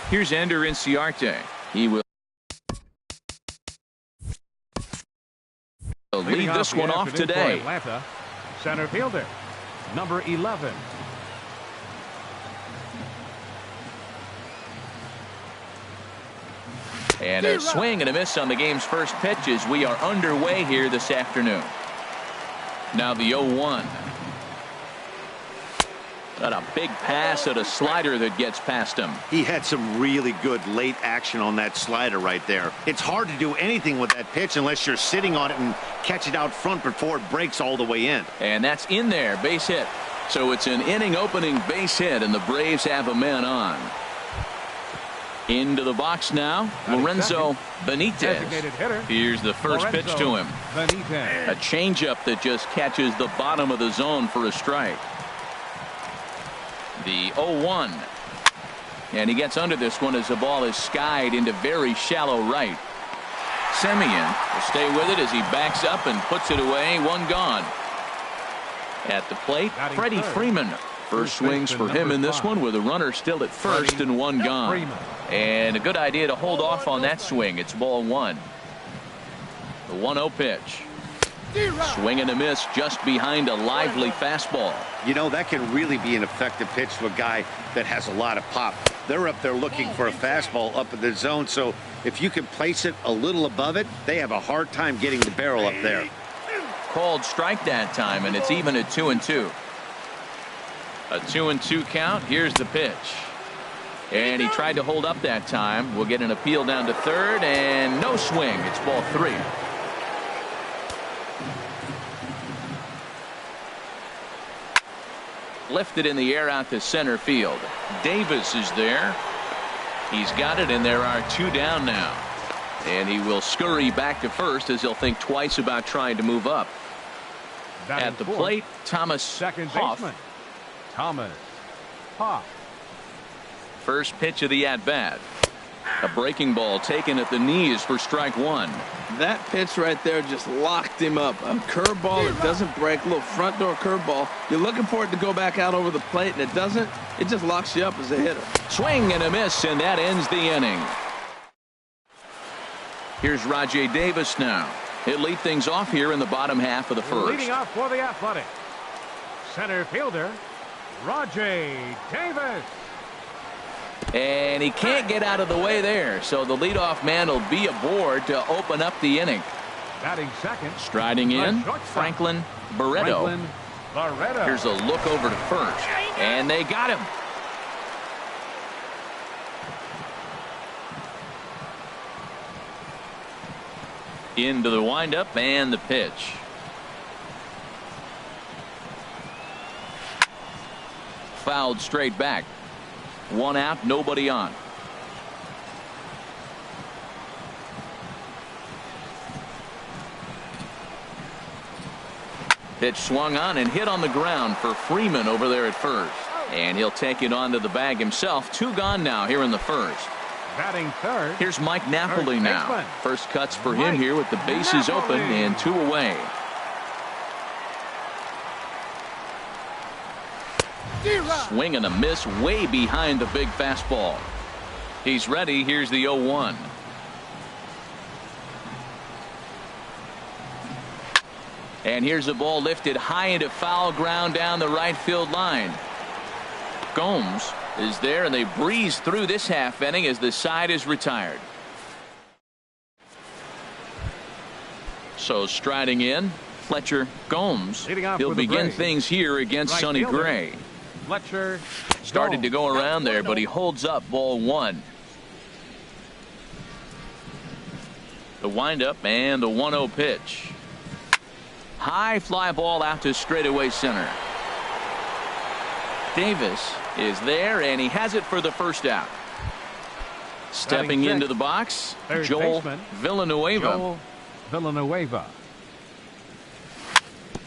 Here's Ender Inciarte. He will lead this one off today. Atlanta, center fielder, number 11. And a swing and a miss on the game's first pitch as we are underway here this afternoon. Now the 0-1. Got a big pass at a slider that gets past him. He had some really good late action on that slider right there. It's hard to do anything with that pitch unless you're sitting on it and catch it out front before it breaks all the way in. And that's in there, base hit. So it's an inning opening base hit, and the Braves have a man on. Into the box now, Lorenzo Benitez. Here's the first pitch to him. A changeup that just catches the bottom of the zone for a strike. The 0-1. And he gets under this one as the ball is skied into very shallow right. Semien will stay with it as he backs up and puts it away. One gone. At the plate, Freddie Freeman. First swings for him in this one with a runner still at first and one gone. And a good idea to hold off on that swing. It's ball one. The 1-0 pitch. Swing and a miss just behind a lively fastball. You know, that can really be an effective pitch to a guy that has a lot of pop. They're up there looking for a fastball up in the zone, so if you can place it a little above it, they have a hard time getting the barrel up there. Called strike that time, and it's even at 2-2. A 2-2 count. Here's the pitch. And he tried to hold up that time. We'll get an appeal down to third, and no swing. It's ball three. Lifted in the air out to center field. Davis is there. He's got it, and there are two down now. And he will scurry back to first as he'll think twice about trying to move up. At the plate, Thomas second Hoff. baseman, Thomas Hoff. First pitch of the at-bat. A breaking ball taken at the knees for strike one. That pitch right there just locked him up. A curveball that doesn't break, a little front door curveball. You're looking for it to go back out over the plate, and it doesn't. It just locks you up as a hitter. Swing and a miss, and that ends the inning. Here's Rajay Davis now. He'll lead things off here in the bottom half of the first. Leading off for the Athletics, center fielder, Rajay Davis. And he can't get out of the way there, so the leadoff man will be aboard to open up the inning. Batting second. Striding in, Franklin Barreto. Here's a look over to first, and they got him. Into the windup and the pitch. Fouled straight back. One out, nobody on. Pitch swung on and hit on the ground for Freeman over there at first. And he'll take it onto the bag himself. Two gone now here in the first. Batting third. Here's Mike Napoli now. First cuts for him here with the bases open and two away. Swing and a miss way behind the big fastball. He's ready. Here's the 0-1. And here's the ball lifted high into foul ground down the right field line. Gomes is there, and they breeze through this half inning as the side is retired. So striding in, Fletcher Gomes. He'll begin things here against Sonny Gray. Fletcher started to go around there, but he holds up ball one. The windup and the 1-0 pitch. High fly ball out to straightaway center. Davis is there, and he has it for the first out. Stepping into the box, Joel Villanueva.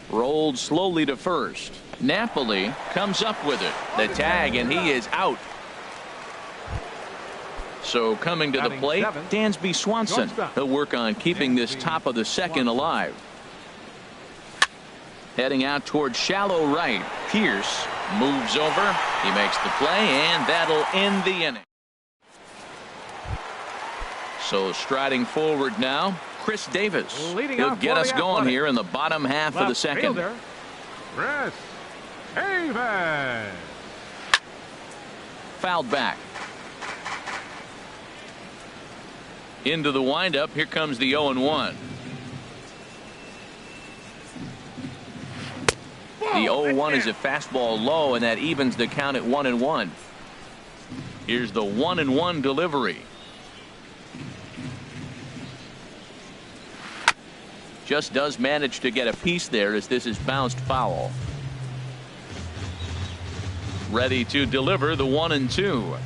Rolled slowly to first. Napoli comes up with it. The tag, and he is out. So coming to the plate, Dansby Swanson. He'll work on keeping this top of the second alive. Heading out towards shallow right. Pierce moves over. He makes the play, and that'll end the inning. So striding forward now, Chris Davis. Leading He'll off get for us the going Athletic. here in the bottom half of the Left second. fielder, Chris Davis. Fouled back. Into the windup. Here comes the 0-1. The 0-1 is a fastball low, and that evens the count at 1-1. Here's the 1-1 delivery. Just does manage to get a piece there as this is bounced foul. Ready to deliver the 1-2.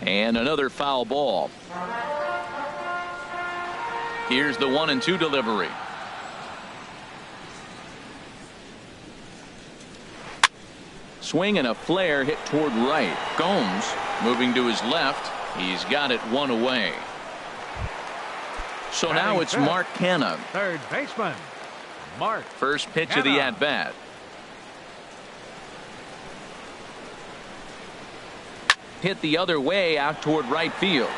And another foul ball. Here's the 1-2 delivery. Swing and a flare hit toward right. Gomes moving to his left. He's got it one away. So now it's Mark Canha. Third baseman, Mark. First pitch of the at-bat. Hit the other way out toward right field.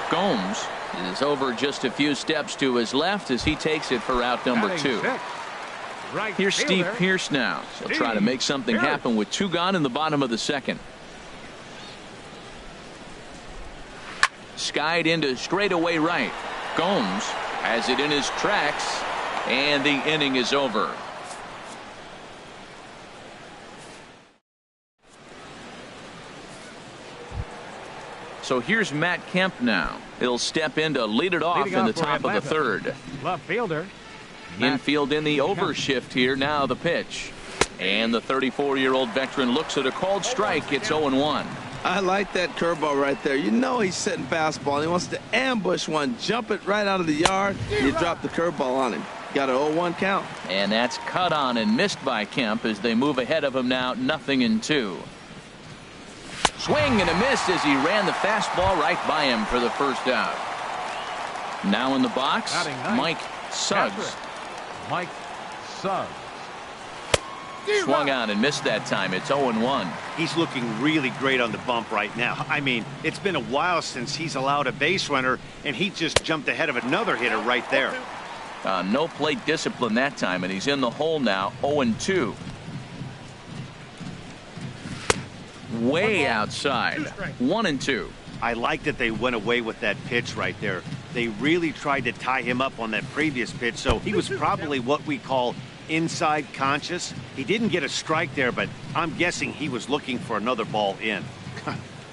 Gomes is over just a few steps to his left as he takes it for out number 2. Right Here's Steve fielder, Pearce now. He'll try to make something happen with 2 gone in the bottom of the second. Skied into straightaway right. Gomes has it in his tracks, and the inning is over. So here's Matt Kemp now. He'll step in to lead it off in the top of the third. Left fielder. Infield in the overshift here. Now the pitch. And the 34-year-old veteran looks at a called strike. It's 0-1. I like that curveball right there. You know he's setting fastball, and he wants to ambush one, jump it right out of the yard. You drop the curveball on him. Got an 0-1 count. And that's cut on and missed by Kemp as they move ahead of him now, 0-2. Swing and a miss as he ran the fastball right by him for the first out. Now in the box, Mike Suggs. Mike Suggs. Swung on and missed that time. It's 0-1. He's looking really great on the bump right now. I mean, it's been a while since he's allowed a base runner, and he just jumped ahead of another hitter right there. No plate discipline that time, and he's in the hole now, 0-2. Way outside, 1-2. I like that they went away with that pitch right there. They really tried to tie him up on that previous pitch, so he was probably what we call inside conscious. He didn't get a strike there, but I'm guessing he was looking for another ball in.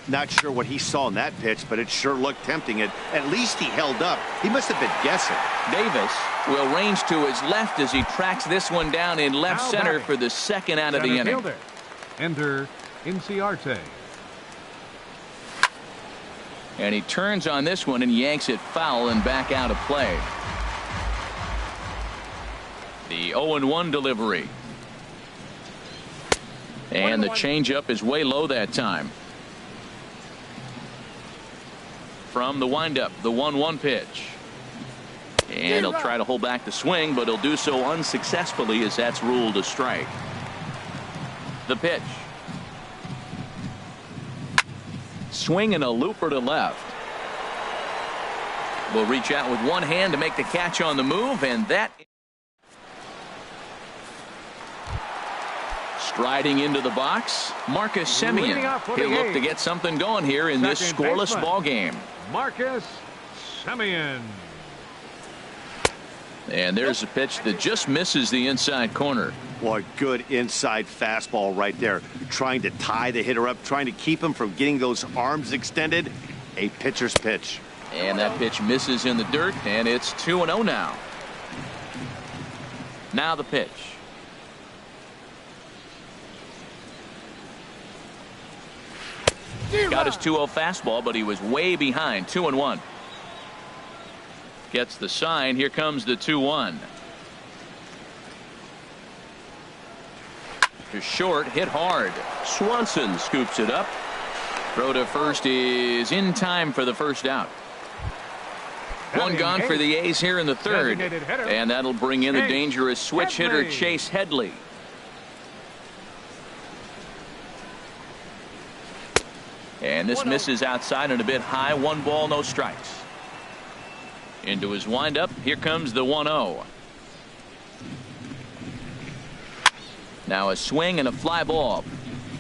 Not sure what he saw in that pitch, but it sure looked tempting. At least he held up. He must have been guessing. Davis will range to his left as he tracks this one down in left center for the second out of the inning. Fielder. Enter Inciarte. And he turns on this one and yanks it foul and back out of play. The 0-1 delivery. And the changeup is way low that time. From the windup, the 1-1 pitch. And he'll try to hold back the swing, but he'll do so unsuccessfully as that's ruled a strike. The pitch. Swing and a looper to left. Will reach out with one hand to make the catch on the move, and that striding into the box, Marcus Semien. He'll look to get something going here in this scoreless ball game. Marcus Semien. And there's a pitch that just misses the inside corner. Boy, good inside fastball right there. Trying to tie the hitter up, trying to keep him from getting those arms extended. A pitcher's pitch. And that pitch misses in the dirt, and it's 2-0 now. Now the pitch. Got his 2-0 fastball, but he was way behind. 2-1. Gets the sign. Here comes the 2-1. To short, hit hard. Swanson scoops it up. Throw to first is in time for the first out. One gone for the A's here in the third. And that'll bring in the dangerous switch hitter Chase Headley. And this misses outside and a bit high. 1 ball, no strikes. Into his windup. Here comes the 1-0. Now a swing and a fly ball.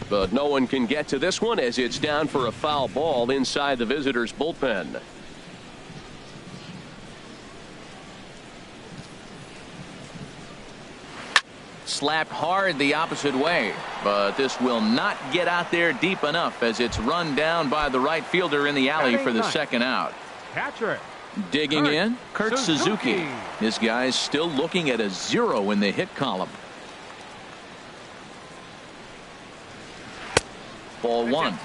But no one can get to this one as it's down for a foul ball inside the visitors' bullpen. Slapped hard the opposite way, but this will not get out there deep enough as it's run down by the right fielder in the alley for the second out. Catcher. Digging in, Kurt Suzuki. This guy's still looking at a 0 in the hit column. Ball 1.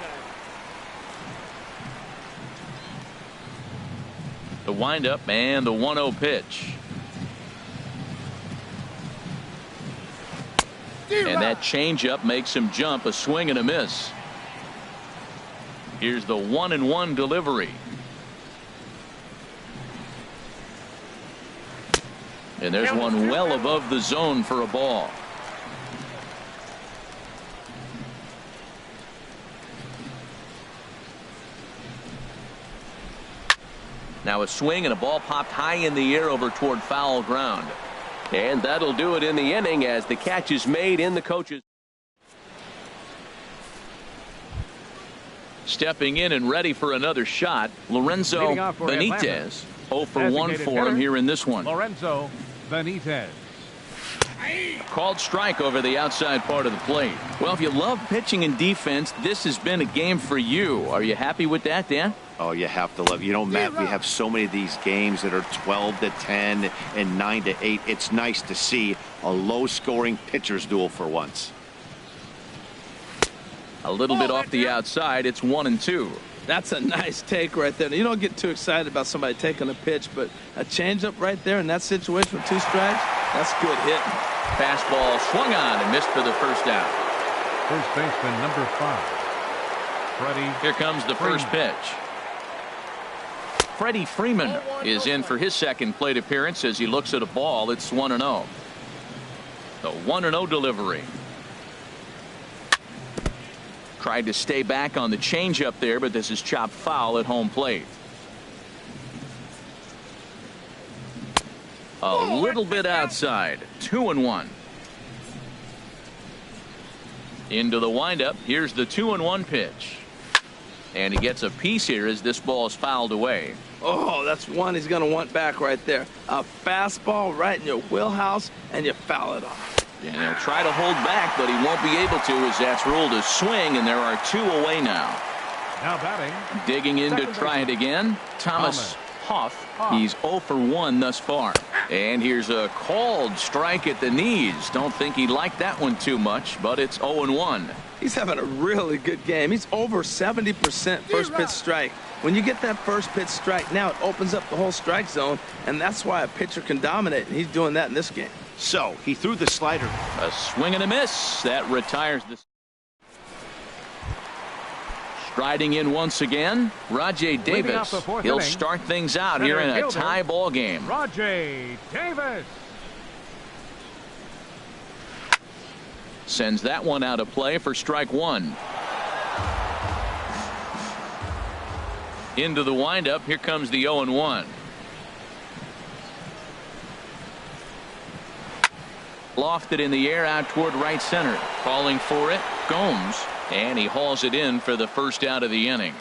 The windup and the 1-0 pitch. And that changeup makes him jump. A swing and a miss. Here's the 1-1 delivery. And there's one well above the zone for a ball. Now a swing and a ball popped high in the air over toward foul ground. And that'll do it in the inning as the catch is made in the coach's. Stepping in and ready for another shot, Lorenzo Benitez. 0 for 1 for him here in this one. Lorenzo Benitez. Called strike over the outside part of the plate. Well, if you love pitching and defense, this has been a game for you. Are you happy with that, Dan? Oh, you have to love. You know, Matt, we have so many of these games that are 12-10 and 9-8. It's nice to see a low-scoring pitcher's duel for once. A little bit off the outside. It's 1-2. That's a nice take right there. You don't get too excited about somebody taking a pitch, but a changeup right there in that situation with 2 strikes, that's good hitting. Fastball swung on and missed for the first out. First baseman number 5. Freddie. Here comes the first pitch. Freddie Freeman is in for his second plate appearance as he looks at a ball. It's 1-0. The 1-0 delivery. Tried to stay back on the changeup there, but this is chopped foul at home plate. A little bit outside. 2-1. Into the windup. Here's the 2-1 pitch. And he gets a piece here as this ball is fouled away. Oh, that's one he's going to want back right there. A fastball right in your wheelhouse, and you foul it off. And he'll try to hold back, but he won't be able to as that's ruled a swing, and there are 2 away now. Now batting. Digging in to try it again. Thomas Hoff. He's 0 for 1 thus far. And here's a called strike at the knees. Don't think he liked that one too much, but it's 0-1. He's having a really good game. He's over 70% first pitch strike. When you get that first pitch strike, now it opens up the whole strike zone, and that's why a pitcher can dominate, and he's doing that in this game. So he threw the slider. A swing and a miss. That retires the. Striding in once again, Rajay Davis. He'll start things out here in a tie ball game. Rajay Davis. Sends that one out of play for strike 1. Into the windup. Here comes the 0-1. Lofted in the air out toward right center. Calling for it, Gomes. And he hauls it in for the first out of the inning.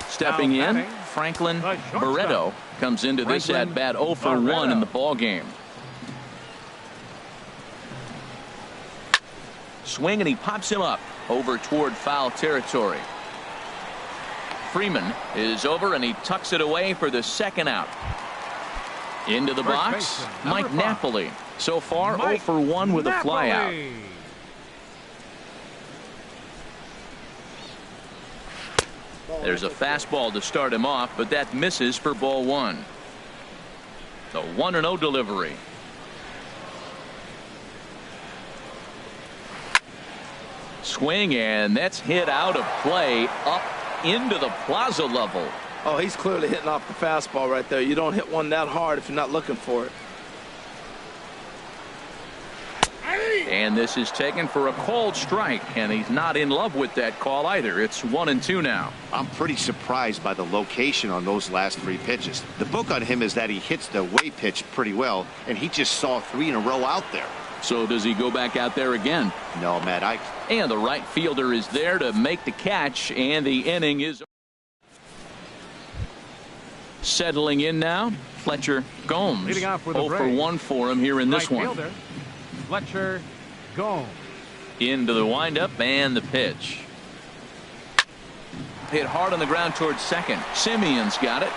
Stepping in, Franklin Barreto comes into this at bat 0 for 1 in the ball game. Swing and he pops him up over toward foul territory. Freeman is over and he tucks it away for the second out. Into the box, Mike Napoli. So far 0 for 1 with a flyout. There's a fastball to start him off, but that misses for ball 1. The 1-0 delivery. Swing, and that's hit out of play up into the plaza level. Oh, he's clearly hitting off the fastball right there. You don't hit one that hard if you're not looking for it. And this is taken for a called strike, and he's not in love with that call either. It's 1-2 now. I'm pretty surprised by the location on those last 3 pitches. The book on him is that he hits the away pitch pretty well, and he just saw 3 in a row out there. So does he go back out there again? No, Matt. And the right fielder is there to make the catch, and the inning is settling in now. Fletcher Gomes. Leading off with 0 for 1 for him here in this one. Fielder, Fletcher Gomes. Into the windup and the pitch. Hit hard on the ground towards second. Simeon's got it.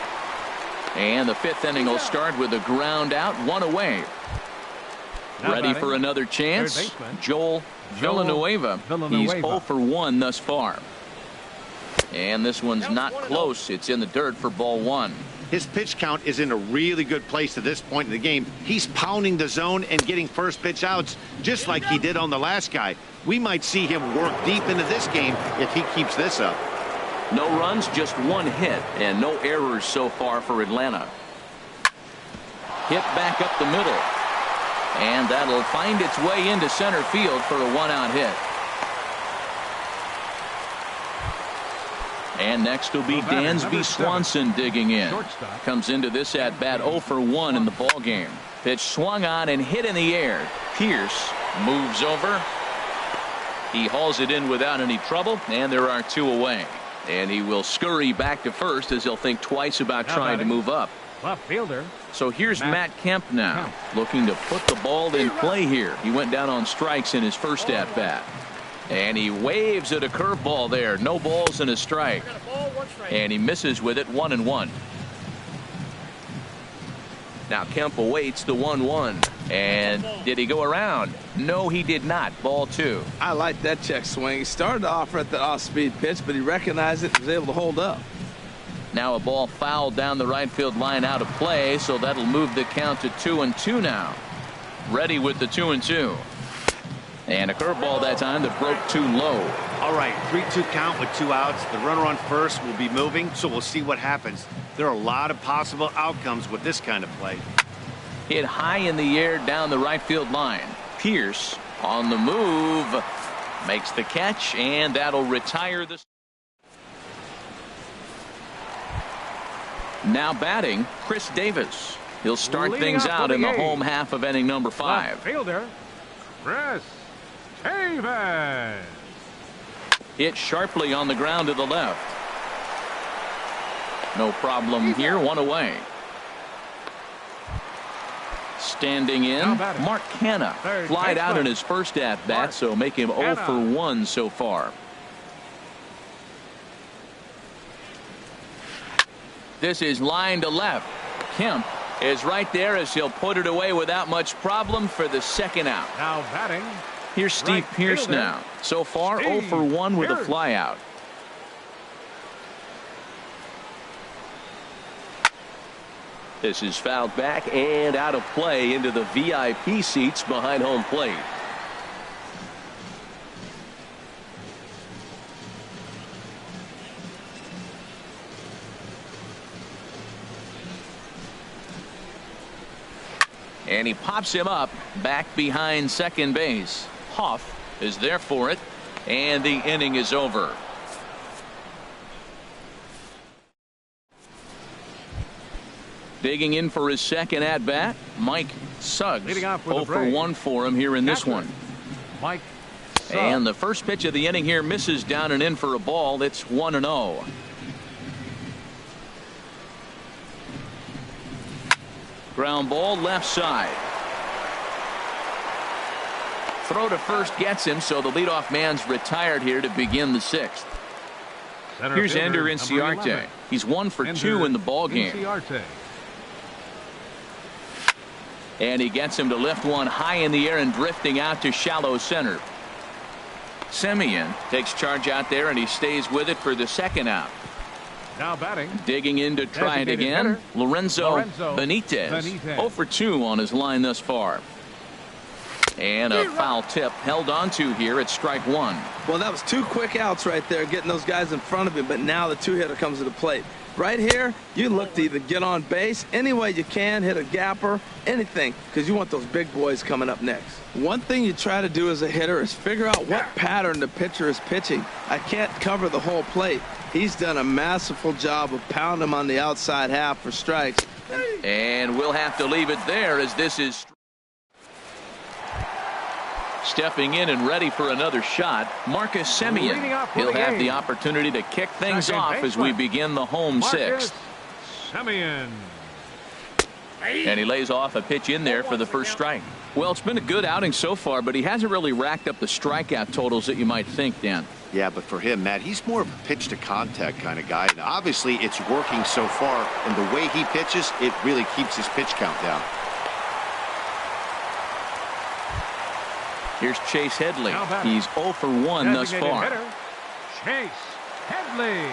And the 5th inning will start with a ground out, 1 away. Now ready batting, for another chance. Joel Villanueva. He's 0 for 1 thus far. And this one's not close. It's in the dirt for ball 1. His pitch count is in a really good place at this point in the game. He's pounding the zone and getting first pitch outs just like he did on the last guy. We might see him work deep into this game if he keeps this up. No runs, just 1 hit, and no errors so far for Atlanta. Hit back up the middle. And that'll find its way into center field for a 1-out hit. And next will be Dansby Swanson digging in. Comes into this at bat 0 for 1 in the ball game. Pitch swung on and hit in the air. Pierce moves over. He hauls it in without any trouble, and there are 2 away. And he will scurry back to first as he'll think twice about trying to move up. Left fielder. So here's Matt Kemp now, looking to put the ball in play here. He went down on strikes in his first at bat. And he waves at a curveball there. No balls and a strike. And he misses with it, 1-1. Now Kemp awaits the 1-1. And did he go around? No, he did not. Ball 2. I like that check swing. He started off at the off-speed pitch, but he recognized it and was able to hold up. Now a ball fouled down the right field line out of play, so that'll move the count to 2-2 now. Ready with the 2-2. And a curveball that time that broke too low. All right, 3-2 count with 2 outs. The runner on first will be moving, so we'll see what happens. There are a lot of possible outcomes with this kind of play. Hit high in the air down the right field line. Pierce on the move. Makes the catch, and that'll retire the. Now batting, Chris Davis. He'll start things out in the home half of inning number 5. Left fielder, Chris Davis. Hit sharply on the ground to the left. No problem here, 1 away. Standing in, Mark Canha flied out in his first at bat, so make him 0 for 1 so far. This is line to left. Kemp is right there as he'll put it away without much problem for the 2nd out. Now batting. Here's Steve Pierce now. So far 0 for 1 with a flyout. This is fouled back and out of play into the VIP seats behind home plate. And he pops him up back behind second base. Hoff is there for it, and the inning is over. Digging in for his 2nd at bat, Mike Suggs. 0 for 1 for him here in this one. Mike Suggs. And the first pitch of the inning here misses down and in for a ball. It's 1-0. Ground ball left side. Throw to first gets him, so the leadoff man's retired here to begin the 6th. Here's Ender Inciarte. He's 1 for 2 in the ball game. And he gets him to lift one high in the air and drifting out to shallow center. Semien takes charge out there, and he stays with it for the 2nd out. Now batting. Digging in to try it again. Lorenzo Benitez. 0 for 2 on his line thus far. And a foul tip held on to here at strike 1. Well, that was 2 quick outs right there, getting those guys in front of him, but now the 2-hitter comes to the plate. Right here, you look to either get on base any way you can, hit a gapper, anything, because you want those big boys coming up next. One thing you try to do as a hitter is figure out what pattern the pitcher is pitching. I can't cover the whole plate. He's done a masterful job of pounding him on the outside half for strikes. And we'll have to leave it there as this is stepping in and ready for another shot, Marcus Semien. He'll have the opportunity to kick things off as we begin the home sixth. Semien. And he lays off a pitch in there for the first strike. Well, it's been a good outing so far, but he hasn't really racked up the strikeout totals that you might think, Dan. Yeah, but for him, Matt, he's more of a pitch-to-contact kind of guy. And obviously, it's working so far, and the way he pitches, it really keeps his pitch count down. Here's Chase Headley. He's 0 for 1 thus far. Hitter, Chase Headley.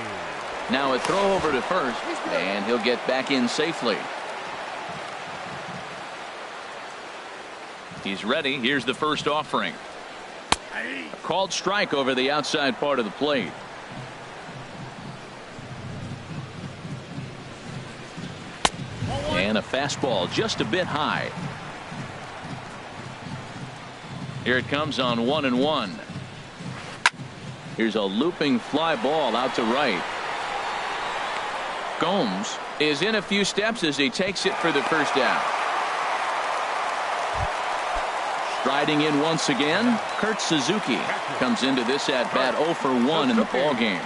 Now a throw over to first, and he'll get back in safely. He's ready. Here's the first offering. A called strike over the outside part of the plate. And a fastball just a bit high. Here it comes on 1-1. Here's a looping fly ball out to right. Gomes is in a few steps as he takes it for the first out. Striding in once again, Kurt Suzuki comes into this at bat 0 for 1 in the ball game.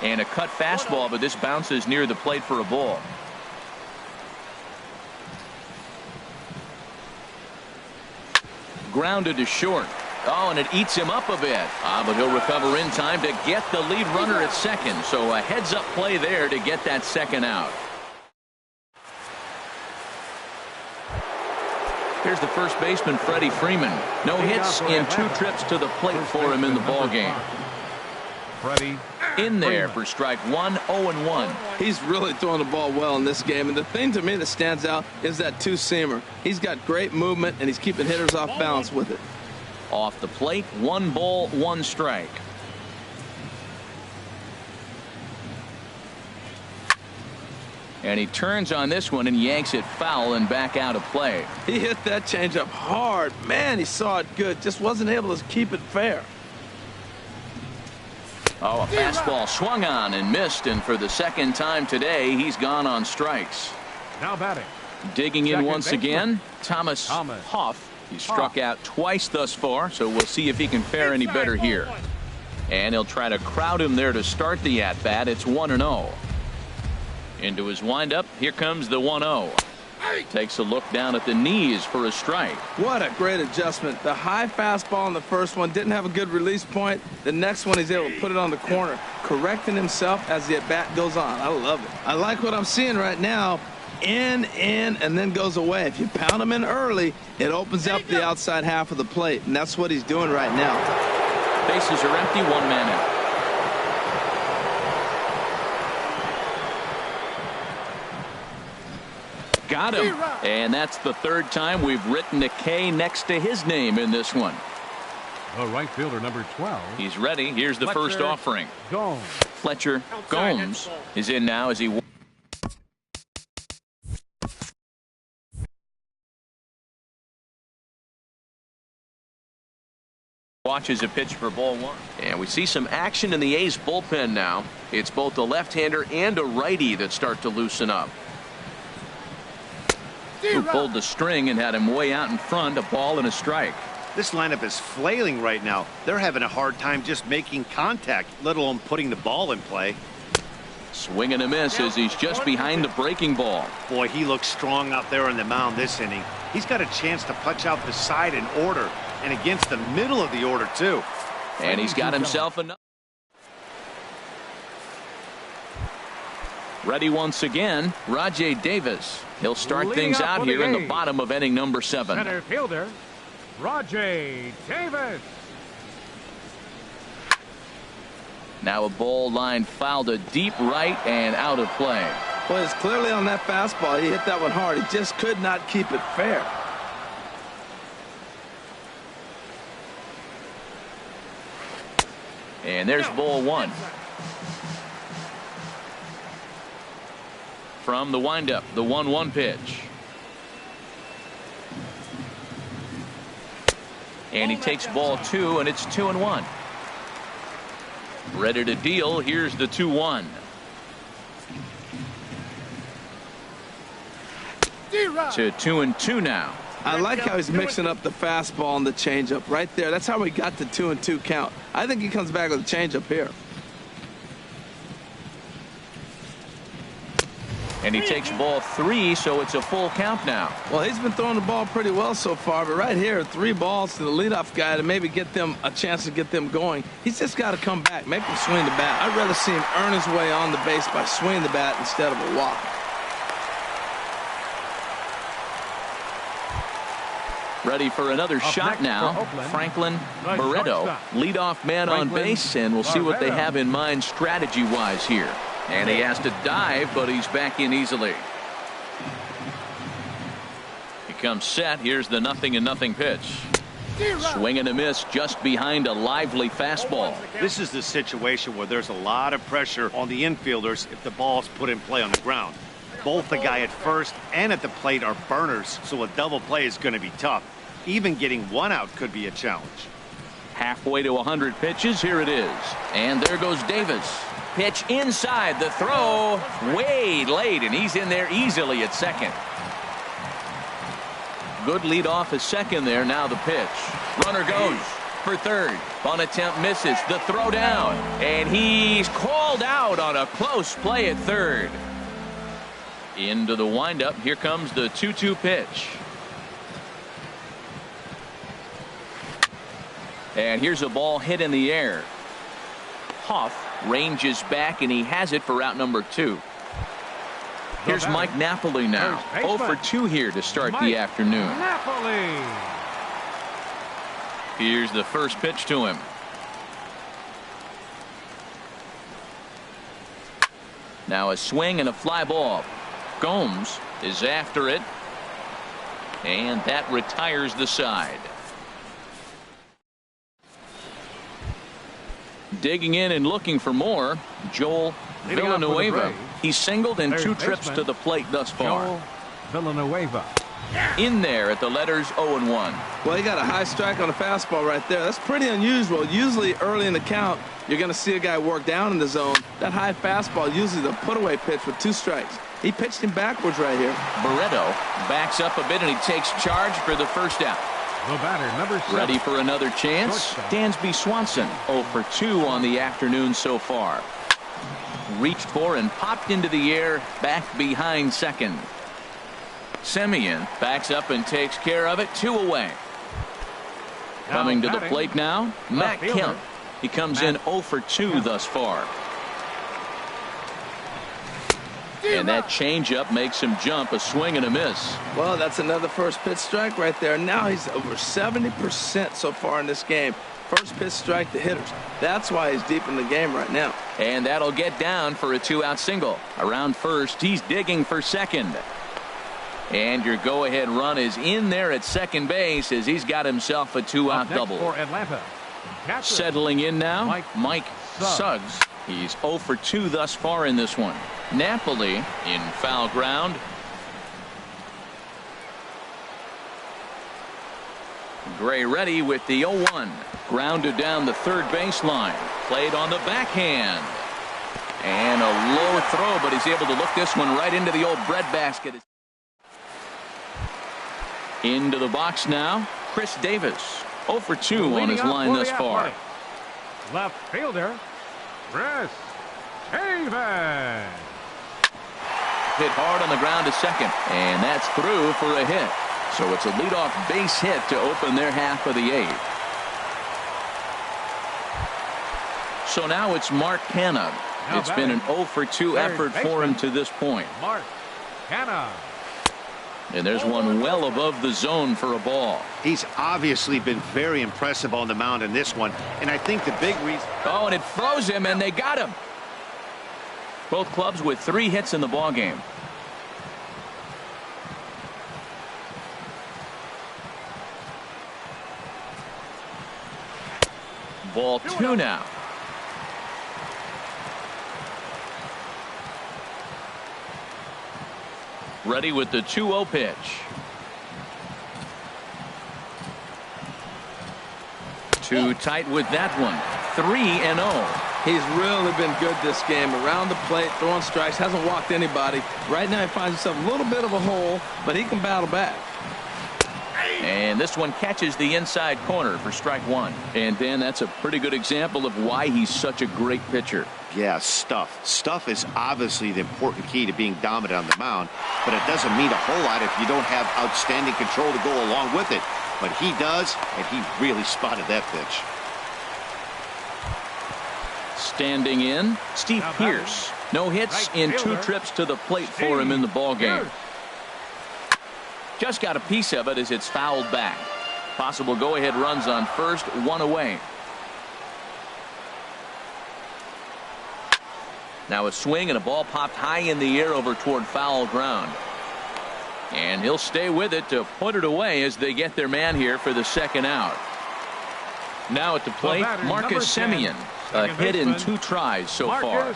And a cut fastball, but this bounces near the plate for a ball. Grounded to short. Oh, and it eats him up a bit. But he'll recover in time to get the lead runner at second. So a heads-up play there to get that second out. Here's the first baseman, Freddie Freeman. No hits in 2 trips to the plate for him in the ball game. Freddie in there for strike 1, 0-1. He's really throwing the ball well in this game, and the thing to me that stands out is that two-seamer. He's got great movement, and he's keeping hitters off balance with it. Off the plate, 1 ball, 1 strike. And he turns on this one and yanks it foul and back out of play. He hit that changeup hard. Man, he saw it good. Just wasn't able to keep it fair. Oh, a fastball swung on and missed, and for the second time today, he's gone on strikes. Now batting. Digging in once again, Thomas Hoff. He's struck out twice thus far, so we'll see if he can fare any better here. And he'll try to crowd him there to start the at-bat. It's 1-0. Into his windup, here comes the 1-0. Takes a look down at the knees for a strike. What a great adjustment. The high fastball in the first one didn't have a good release point. The next one he's able to put it on the corner, correcting himself as the at-bat goes on. I love it. I like what I'm seeing right now. In, and then goes away. If you pound him in early, it opens up the outside half of the plate, and that's what he's doing right now. Bases are empty, 1 man out. Got him. And that's the 3rd time we've written a K next to his name in this one. The right fielder, number 12. He's ready. Here's the first offering. Gomes. Fletcher Gomes is in now as he watches a pitch for ball 1. And we see some action in the A's bullpen now. It's both a left-hander and a righty that start to loosen up. Who pulled the string and had him way out in front, a ball and a strike. This lineup is flailing right now. They're having a hard time just making contact, let alone putting the ball in play. Swing and a miss as he's just behind the breaking ball. Boy, he looks strong out there on the mound this inning. He's got a chance to punch out the side in order, and against the middle of the order, too. And he's got himself another. Ready once again, Rajay Davis. He'll start things out here in the bottom of inning number 7. Center fielder, Rajay Davis. Now a ball line fouled to deep right and out of play. Well, it's clearly on that fastball. He hit that one hard. He just could not keep it fair. And there's ball 1. from the windup, the 1-1 pitch. And he takes ball 2, and it's 2-1. Ready to deal. Here's the 2-1. To 2-2 now. I like how he's mixing up the fastball and the changeup right there. That's how we got the 2-2 count. I think he comes back with a changeup here. And he takes ball 3, so it's a full count now. Well, he's been throwing the ball pretty well so far, but right here, 3 balls to the leadoff guy to maybe get them a chance to get them going. He's just got to come back, make him swing the bat. I'd rather see him earn his way on the base by swinging the bat instead of a walk. Ready for another shot now. Franklin Barreto, leadoff man on base, and we'll see what they have in mind strategy-wise here. And he has to dive, but he's back in easily. He comes set. Here's the 0-0 pitch. Swing and a miss just behind a lively fastball. This is the situation where there's a lot of pressure on the infielders if the ball's put in play on the ground. Both the guy at first and at the plate are burners, so a double play is going to be tough. Even getting 1 out could be a challenge. Halfway to 100 pitches. Here it is. And there goes Davis. Pitch inside. The throw way late, and he's in there easily at second. Good lead off at second there. Now the pitch. Runner goes for third. Bunt attempt misses. The throw down, and he's called out on a close play at third. Into the windup. Here comes the 2-2 pitch. And here's a ball hit in the air. Huff ranges back, and he has it for out number 2. Here's Mike Napoli now. 0 for 2 here to start the afternoon. Napoli. Here's the first pitch to him. Now a swing and a fly ball. Gomes is after it, and that retires the side. Digging in and looking for more, Joel Villanueva. He's singled in 2 trips to the plate thus far. Joel Villanueva. In there at the letters 0-1. Well, he got a high strike on a fastball right there. That's pretty unusual. Usually early in the count, you're going to see a guy work down in the zone. That high fastball usually the put-away pitch with 2 strikes. He pitched him backwards right here. Barreto backs up a bit, and he takes charge for the first out. The batter, number 7. Ready for another chance. Dansby Swanson, 0 for 2 on the afternoon so far. Reached for and popped into the air, back behind second. Semien backs up and takes care of it. 2 away. Coming to the plate now, Matt Kemp. He comes in 0 for 2 thus far. And that changeup makes him jump. A swing and a miss. Well, that's another first pitch strike right there. Now he's over 70% so far in this game. First pitch strike to hitters. That's why he's deep in the game right now. And that'll get down for a 2-out single. Around first, he's digging for second. And your go-ahead run is in there at second base as he's got himself a 2-out double. For Atlanta. Settling in now, Mike Suggs. He's 0 for 2 thus far in this one. Napoli in foul ground. Gray ready with the 0-1. Grounded down the third baseline. Played on the backhand. And a low throw, but he's able to look this one right into the old breadbasket. Into the box now, Chris Davis. 0 for 2 on his line thus far. Left fielder, Chris Davis. Hit hard on the ground to second, and that's through for a hit. So it's a leadoff base hit to open their half of the 8th. So now it's Mark Canna. It's been an 0 for 2 effort for him to this point. Mark Canna. And there's one well above the zone for a ball. He's obviously been very impressive on the mound in this one, and I think the big reason. Oh, and it froze him, and they got him. Both clubs with 3 hits in the ball game. Ball 2 now. Ready with the 2-0 pitch. Too tight with that one. 3-0. He's really been good this game. Around the plate, throwing strikes, hasn't walked anybody. Right now he finds himself a little bit of a hole, but he can battle back. And this one catches the inside corner for strike one. And Dan, that's a pretty good example of why he's such a great pitcher. Yeah, stuff. Stuff is obviously the important key to being dominant on the mound, but it doesn't mean a whole lot if you don't have outstanding control to go along with it. But he does, and he really spotted that pitch. Standing in, Steve Pearce. No hits in 2 trips to the plate for him in the ball game. Just got a piece of it as it's fouled back. Possible go-ahead runs on first, 1 away. Now a swing and a ball popped high in the air over toward foul ground. And he'll stay with it to put it away as they get their man here for the second out. Now at the plate, Marcus Semien. A hit in 2 tries so far.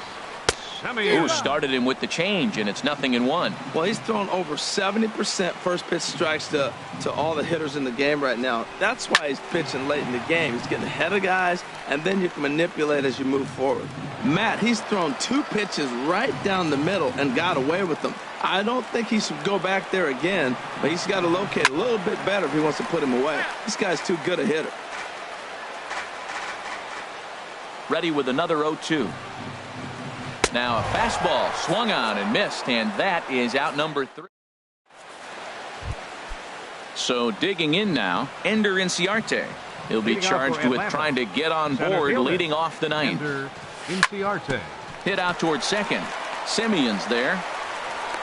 Ooh, started him with the change, and it's 0-1. Well, he's thrown over 70% first pitch strikes to all the hitters in the game right now. That's why he's pitching late in the game. He's getting ahead of guys, and then you can manipulate as you move forward. Matt, he's thrown 2 pitches right down the middle and got away with them. I don't think he should go back there again, but he's got to locate a little bit better if he wants to put him away. This guy's too good a hitter. Ready with another 0-2. Now a fastball swung on and missed, and that is out number 3. So digging in now, Ender Inciarte. He'll be charged with trying to get on board leading off the ninth. Hit out towards second. Semien's there.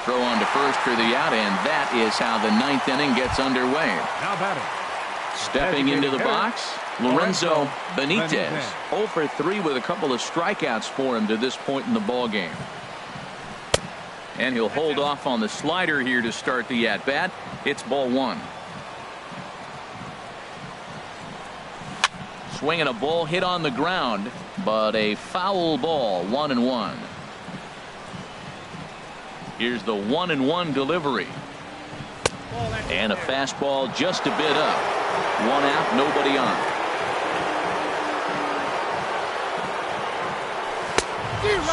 Throw on to first for the out, and that is how the 9th inning gets underway. Now batting. Stepping into the box, Lorenzo Benitez. 0 for 3 with a couple of strikeouts for him to this point in the ball game. And he'll hold off on the slider here to start the at-bat. It's ball 1. Swinging a ball hit on the ground, but a foul ball. 1-1. Here's the 1-1 delivery. And a fastball just a bit up. 1 out, nobody on.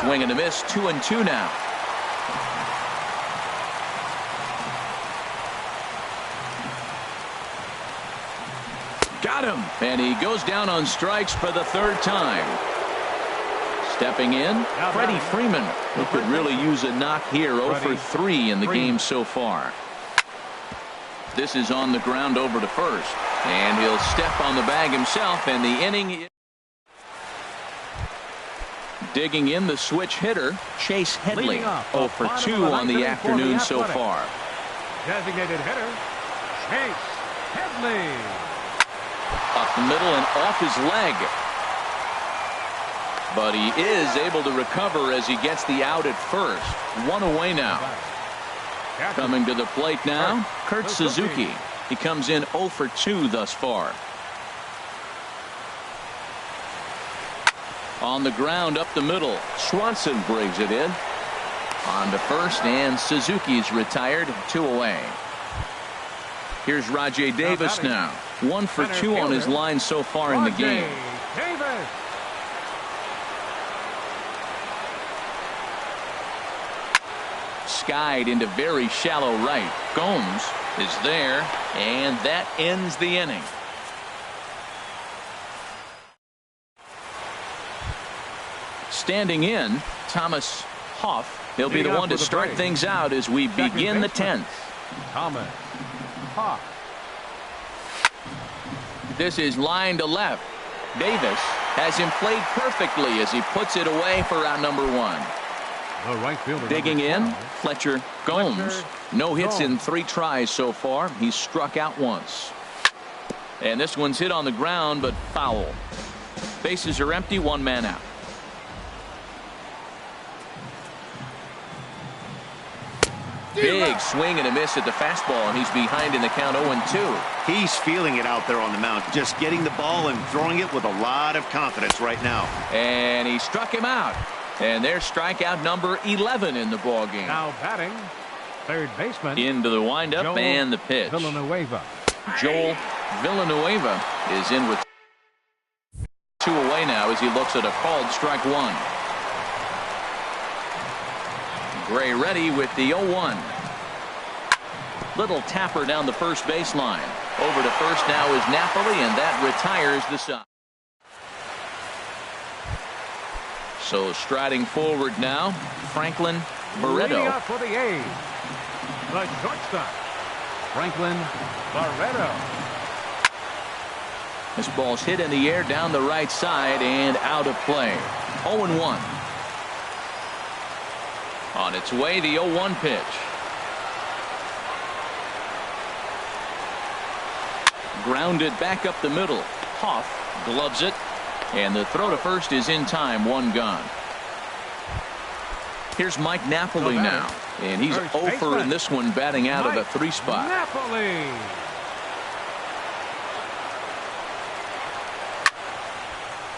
Swing and a miss, 2-2 now. Got him, and he goes down on strikes for the 3rd time. Stepping in, Freddie Freeman, who could really use a knock here. 0 for 3 in the game so far. This is on the ground over to first, and he'll step on the bag himself, and the inning. Digging in, the switch hitter, Chase Headley. 0 for 2 on the afternoon so far. Designated hitter, Chase Headley. Up the middle and off his leg. But he is able to recover as he gets the out at first. 1 away now. Coming to the plate now, Kurt Suzuki. He comes in 0 for 2 thus far. On the ground up the middle, Swanson brings it in. On to first, and Suzuki's retired. 2 away. Here's Rajay Davis now. 1 for 2 on his line so far in the game. Skied into very shallow right. Gomes is there, and that ends the inning. Standing in, Thomas Hoff. He'll be the one to start things out as we begin the 10th. Thomas Hoff. This is line to left. Davis has him played perfectly as he puts it away for out number 1. The right fielder. Digging in, Fletcher Gomes. No hits in 3 tries so far. He's struck out once. And this one's hit on the ground, but foul. Bases are empty, 1 man out. Big swing and a miss at the fastball, and he's behind in the count 0-2. He's feeling it out there on the mound, just getting the ball and throwing it with a lot of confidence right now. And he struck him out. And there's strikeout number 11 in the ball game. Now batting, Third baseman. Into the windup Joel and the pitch. Villanueva. Joel Villanueva is in with 2 away now as he looks at a called strike 1. Gray ready with the 0-1. Little tapper down the first baseline. Over to first now is Napoli, and that retires the side. So striding forward now, Franklin Leading Barreto. up for the A's, the shortstop, Franklin Barreto. This ball's hit in the air down the right side and out of play. 0-1. On its way, the 0-1 pitch. Grounded back up the middle. Hoff gloves it, and the throw to first is in time. 1 gone. Here's Mike Napoli now, and he's 0 for in this one, batting out of the 3 spot. Napoli.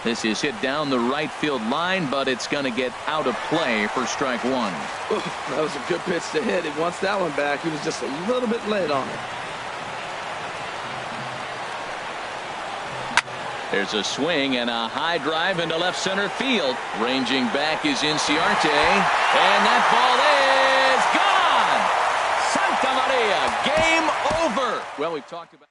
This is hit down the right field line, but it's going to get out of play for strike 1. That was a good pitch to hit. He wants that one back. He was just a little bit late on it. There's a swing and a high drive into left center field. Ranging back is Inciarte, and that ball is gone. Santa Maria, game over. Well, we've talked about